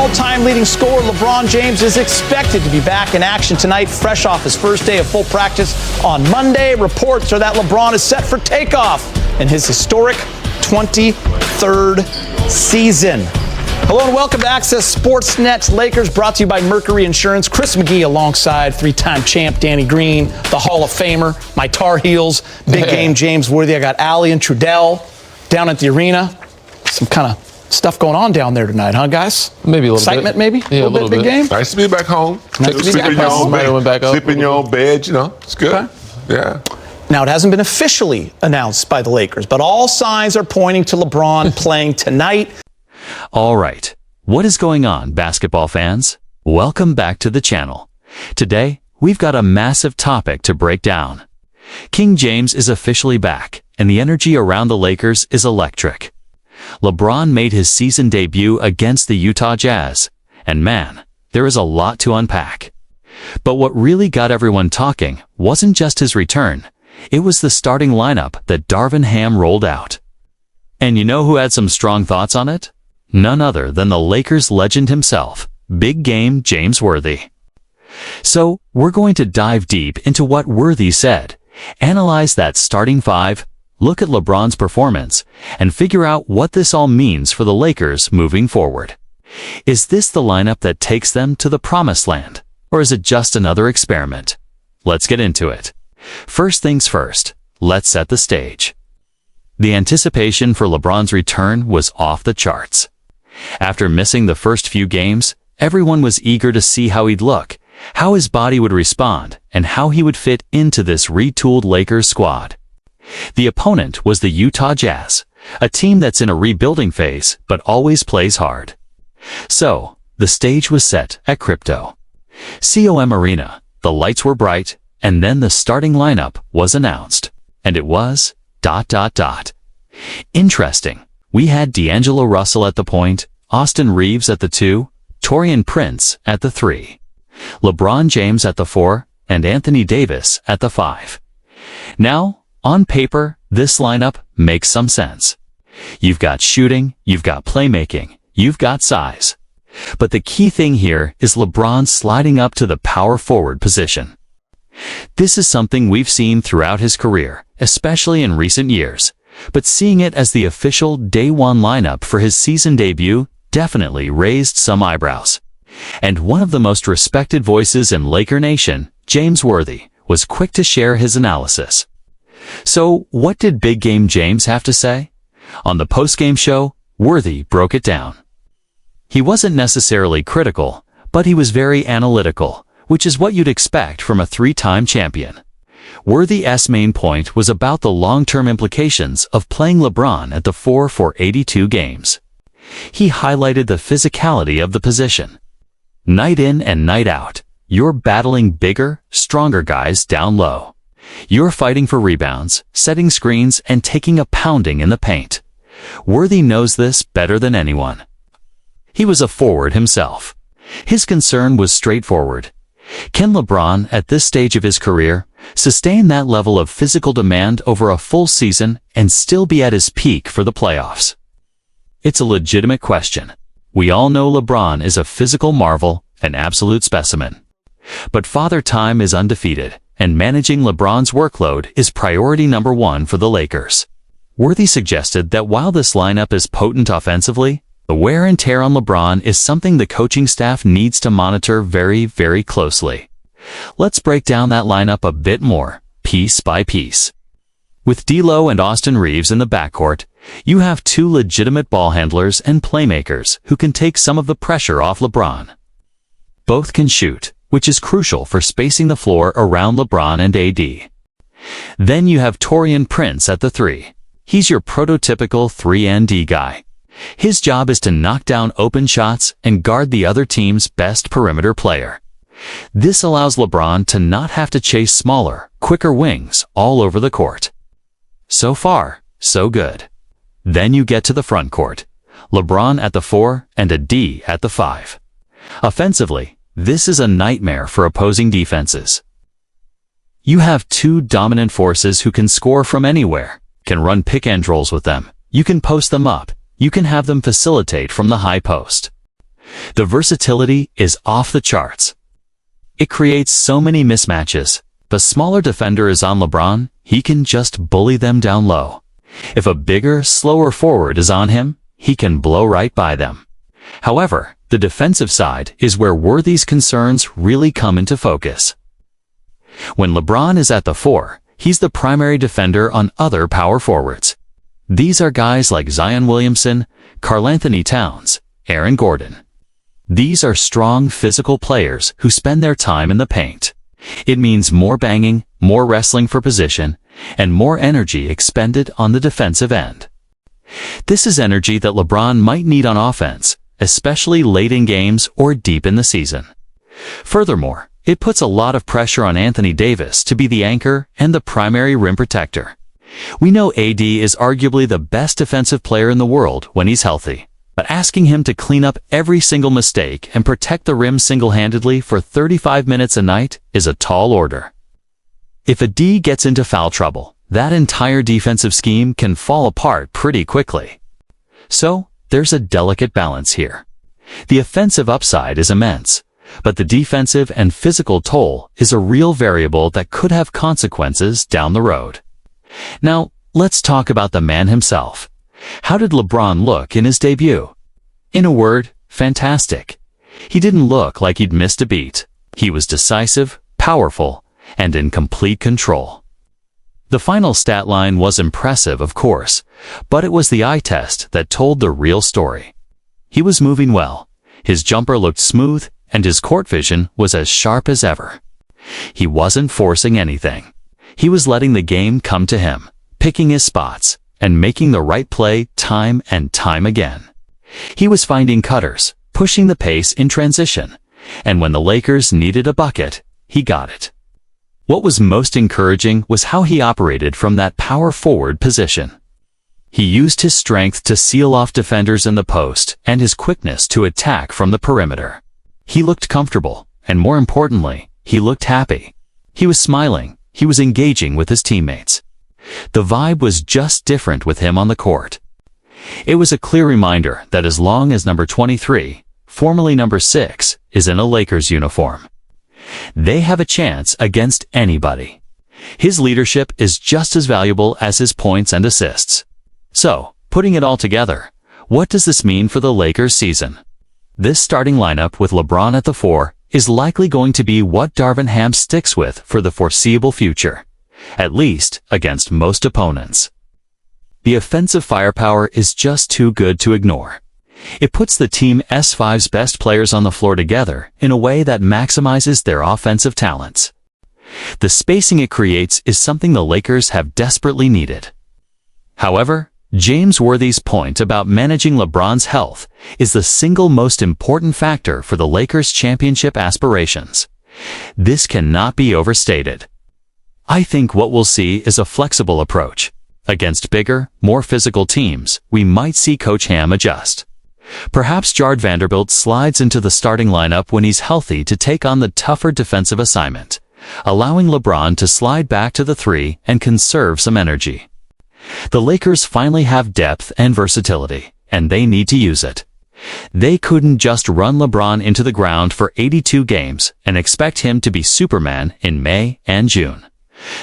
all-time leading scorer LeBron James is expected to be back in action tonight, fresh off his first day of full practice on Monday. Reports are that LeBron is set for takeoff in his historic 23rd season. Hello and welcome to Access Sportsnet's Lakers, brought to you by Mercury Insurance. Chris McGee alongside three-time champ Danny Green, the Hall of Famer, my Tar Heels, big game James Worthy. I got Allie and Trudell down at the arena. Some kind of stuff going on down there tonight, huh, guys? Maybe a little excitement, bit. maybe? Yeah, a little bit. Big game? Nice to be back home. Nice to be Sleep back in your home. own bed. Sleep in your own bed, you know. It's good. Okay. Yeah. Now, it hasn't been officially announced by the Lakers, but all signs are pointing to LeBron playing tonight. All right. What is going on, basketball fans? Welcome back to the channel. Today, we've got a massive topic to break down. King James is officially back, and the energy around the Lakers is electric. LeBron made his season debut against the Utah Jazz, and man, there is a lot to unpack. But what really got everyone talking wasn't just his return, it was the starting lineup that Darvin Ham rolled out. And you know who had some strong thoughts on it? None other than the Lakers legend himself, big game James Worthy. So, we're going to dive deep into what Worthy said, analyze that starting five, look at LeBron's performance, and figure out what this all means for the Lakers moving forward. Is this the lineup that takes them to the promised land, or is it just another experiment? Let's get into it. First things first, let's set the stage. The anticipation for LeBron's return was off the charts. After missing the first few games, everyone was eager to see how he'd look, how his body would respond, and how he would fit into this retooled Lakers squad. The opponent was the Utah Jazz, a team that's in a rebuilding phase but always plays hard. So, the stage was set at Crypto. COM Arena, the lights were bright, and then the starting lineup was announced. And it was ... Interesting. We had D'Angelo Russell at the point, Austin Reeves at the 2, Taurean Prince at the 3, LeBron James at the 4, and Anthony Davis at the 5. Now, on paper, this lineup makes some sense. You've got shooting, you've got playmaking, you've got size. But the key thing here is LeBron sliding up to the power forward position. This is something we've seen throughout his career, especially in recent years. But seeing it as the official day one lineup for his season debut definitely raised some eyebrows. And one of the most respected voices in Laker Nation, James Worthy, was quick to share his analysis. So, what did Big Game James have to say? On the post-game show, Worthy broke it down. He wasn't necessarily critical, but he was very analytical, which is what you'd expect from a three-time champion. Worthy's main point was about the long-term implications of playing LeBron at the 4 for 82 games. He highlighted the physicality of the position. Night in and night out, you're battling bigger, stronger guys down low. You're fighting for rebounds, setting screens, and taking a pounding in the paint. Worthy knows this better than anyone. He was a forward himself. His concern was straightforward. Can LeBron, at this stage of his career, sustain that level of physical demand over a full season and still be at his peak for the playoffs? It's a legitimate question. We all know LeBron is a physical marvel, an absolute specimen. But Father Time is undefeated, and managing LeBron's workload is priority number one for the Lakers. Worthy suggested that while this lineup is potent offensively, the wear and tear on LeBron is something the coaching staff needs to monitor very, very closely. Let's break down that lineup a bit more, piece by piece. With D'Lo and Austin Reeves in the backcourt, you have two legitimate ball handlers and playmakers who can take some of the pressure off LeBron. Both can shoot, which is crucial for spacing the floor around LeBron and AD. Then you have Taurean Prince at the 3. He's your prototypical 3-and-D guy. His job is to knock down open shots and guard the other team's best perimeter player. This allows LeBron to not have to chase smaller, quicker wings all over the court. So far, so good. Then you get to the front court. LeBron at the 4 and a D at the 5. Offensively, this is a nightmare for opposing defenses. You have two dominant forces who can score from anywhere, can run pick and rolls with them, you can post them up, you can have them facilitate from the high post. The versatility is off the charts. It creates so many mismatches. If a smaller defender is on LeBron, he can just bully them down low. If a bigger, slower forward is on him, he can blow right by them. However, the defensive side is where Worthy's concerns really come into focus. When LeBron is at the 4, he's the primary defender on other power forwards. These are guys like Zion Williamson, Karl-Anthony Towns, Aaron Gordon. These are strong physical players who spend their time in the paint. It means more banging, more wrestling for position, and more energy expended on the defensive end. This is energy that LeBron might need on offense, especially late in games or deep in the season. Furthermore, it puts a lot of pressure on Anthony Davis to be the anchor and the primary rim protector. We know AD is arguably the best defensive player in the world when he's healthy, but asking him to clean up every single mistake and protect the rim single-handedly for 35 minutes a night is a tall order. If a D gets into foul trouble, that entire defensive scheme can fall apart pretty quickly. So, there's a delicate balance here. The offensive upside is immense, but the defensive and physical toll is a real variable that could have consequences down the road. Now, let's talk about the man himself. How did LeBron look in his debut? In a word, fantastic. He didn't look like he'd missed a beat. He was decisive, powerful, and in complete control. The final stat line was impressive, of course, but it was the eye test that told the real story. He was moving well, his jumper looked smooth, and his court vision was as sharp as ever. He wasn't forcing anything. He was letting the game come to him, picking his spots, and making the right play time and time again. He was finding cutters, pushing the pace in transition, and when the Lakers needed a bucket, he got it. What was most encouraging was how he operated from that power forward position. He used his strength to seal off defenders in the post and his quickness to attack from the perimeter. He looked comfortable, and more importantly, he looked happy. He was smiling, he was engaging with his teammates. The vibe was just different with him on the court. It was a clear reminder that as long as number 23, formerly number 6, is in a Lakers uniform, they have a chance against anybody. His leadership is just as valuable as his points and assists. So, putting it all together, what does this mean for the Lakers season? This starting lineup with LeBron at the 4 is likely going to be what Darvin Ham sticks with for the foreseeable future, at least against most opponents. The offensive firepower is just too good to ignore. It puts the Team S5's best players on the floor together in a way that maximizes their offensive talents. The spacing it creates is something the Lakers have desperately needed. However, James Worthy's point about managing LeBron's health is the single most important factor for the Lakers' championship aspirations. This cannot be overstated. I think what we'll see is a flexible approach. Against bigger, more physical teams, we might see Coach Ham adjust. Perhaps Jared Vanderbilt slides into the starting lineup when he's healthy to take on the tougher defensive assignment, allowing LeBron to slide back to the 3 and conserve some energy. The Lakers finally have depth and versatility, and they need to use it. They couldn't just run LeBron into the ground for 82 games and expect him to be Superman in May and June.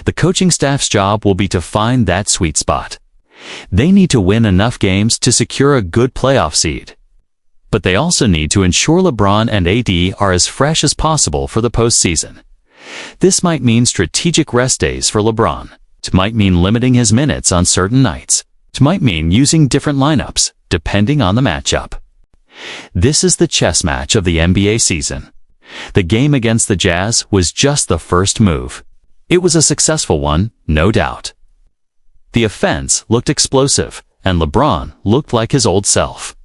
The coaching staff's job will be to find that sweet spot. They need to win enough games to secure a good playoff seed. But they also need to ensure LeBron and AD are as fresh as possible for the postseason. This might mean strategic rest days for LeBron. It might mean limiting his minutes on certain nights. It might mean using different lineups, depending on the matchup. This is the chess match of the NBA season. The game against the Jazz was just the first move. It was a successful one, no doubt. The offense looked explosive, and LeBron looked like his old self.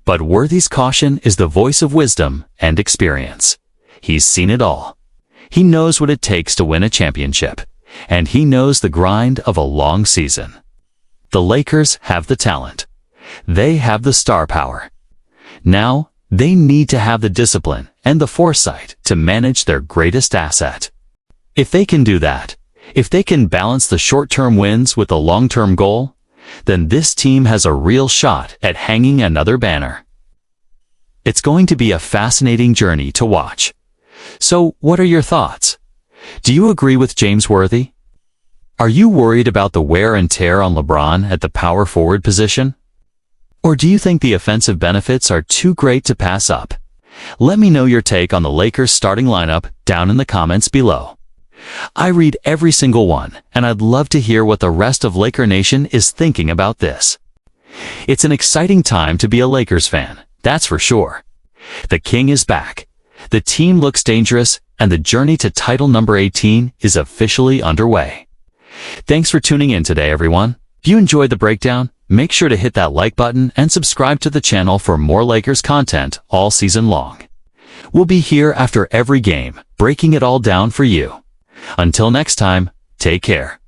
But Worthy's caution is the voice of wisdom and experience. He's seen it all. He knows what it takes to win a championship, and he knows the grind of a long season. The Lakers have the talent. They have the star power. Now, they need to have the discipline and the foresight to manage their greatest asset. If they can do that, if they can balance the short-term wins with the long-term goal, then this team has a real shot at hanging another banner. It's going to be a fascinating journey to watch. So, what are your thoughts? Do you agree with James Worthy? Are you worried about the wear and tear on LeBron at the power forward position? Or do you think the offensive benefits are too great to pass up? Let me know your take on the Lakers starting lineup down in the comments below. I read every single one, and I'd love to hear what the rest of Laker Nation is thinking about this. It's an exciting time to be a Lakers fan, that's for sure. The King is back. The team looks dangerous, and the journey to title number 18 is officially underway. Thanks for tuning in today, everyone. If you enjoyed the breakdown, make sure to hit that like button and subscribe to the channel for more Lakers content all season long. We'll be here after every game, breaking it all down for you. Until next time, take care.